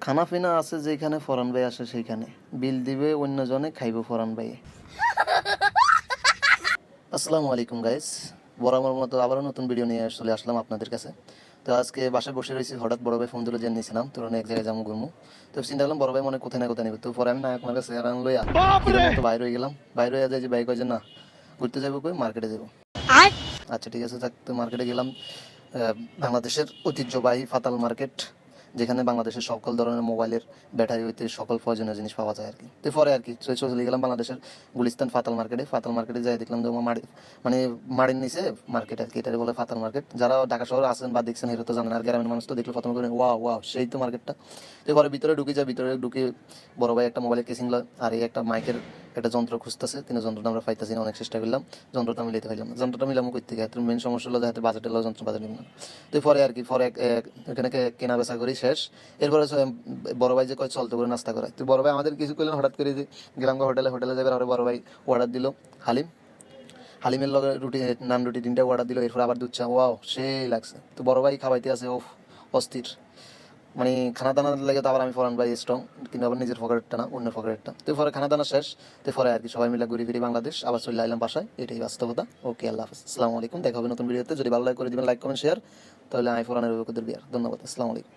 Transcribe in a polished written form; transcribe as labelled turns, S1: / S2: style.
S1: খানা পিনা আছে যেখানে ফরান ভাই আসে সেইখানে বিল দিবে অন্যজনে খাইব ফরান ভাই। আসসালামু আলাইকুম গাইস, বরাবর মতো আবারও নতুন ভিডিও নিয়ে চলে আসলাম আপনাদের কাছে। তো আজকে বাসায় বসে রয়েছি, হঠাৎ বড় ভাই ফোন দিল যে নিয়েছিলাম তোর এক জায়গায় যাবো ঘুরবো। তো চিন্তা করলাম বড় ভাই মনে কোথায় না কোথায় নেবে, তো পরে আমি না আপনার কাছে লইয়া হিরের মতো বাইরে হয়ে গেলাম। বাইরে হয়ে যায় যে বাইক যে না ঘুরতে যাবো কই, মার্কেটে যাবো। আচ্ছা ঠিক আছে থাক, তো মার্কেটে গেলাম। বাংলাদেশের ঐতিহ্যবাহী ফাতাল মার্কেট, যেখানে বাংলাদেশের সকল ধরনের মোবাইলের ব্যাটারি হইতে সকল প্রয়োজনীয় জিনিস পাওয়া যায় আর কি। তো পরে আর কি চলে গেলাম বাংলাদেশের গুলিস্তান ফাতাল মার্কেটে। ফাতাল মার্কেটে যাই দেখলাম যে মাড়ি মানে মাড়ির নিচে মার্কেট আর কি, এটাকে বলে ফাতাল মার্কেট। যারা ঢাকা শহরে আছেন বা দেখছেন এটা তো জানেন, আর গ্রামের মানুষ তো দেখলে প্রথম করে ওয়াও ওয়াও সেই তো মার্কেটটা। তো ঘরে ভিতরে ঢুকে যায়, ভিতরে ঢুকে বড় ভাই একটা মোবাইলের কেসিং আর এই একটা মাইকের একটা যন্ত্র খুঁজতেছে, কিন্তু যন্ত্রটা আমরা পাইতেছি না, অনেক চেষ্টা করলাম যন্ত্রটা মিলাইতে পারলাম না। যন্ত্রটা মিলামো কই থেকে, মেন সমস্যা হলো যাতে বাজেট এলো যন্ত্র বাজেট না। তো পরে আর কি পরে এখানে কেনা বেচা করি শেষ। এরপরে বড় ভাই যে কয় চলতে করে নাস্তা করায়, তো বড় ভাই আমাদের কিছু করলেন হঠাৎ করে যে গেলাম হোটেলে যাবে। আর বড় ভাই অর্ডার দিল হালিম, হালিমের লগে রুটি, নান রুটি 3টা অর্ডার দিল। এরপর আবার দুধ চা, ওয়াও সেই লাগছে। তো বড় ভাই খাওয়াইতে আছে ও অস্থির, মানে খানা দানা লেগে তো আবার আমি ফরান ভাই স্ট্রং, কিন্তু আবার নিজের পকেটটা না অন্যের পকেটটা। তো পরে খানা দানা শেষ, তো পরে আর কি সবাই মিলে ঘুরে ফিরি বাংলাদেশ, আবার চলে আইলাম বাসায়। এটাই বাস্তবতা। ওকে, আল্লাহ হাফিজ, আসসালামু আলাইকুম, দেখা হবে নতুন ভিডিওতে। যদি ভালো লাগে করে দিবেন লাইক কমেন্ট শেয়ার, তাহলে আই ফোরানের বিয়ার। ধন্যবাদ, আসসালামু আলাইকুম।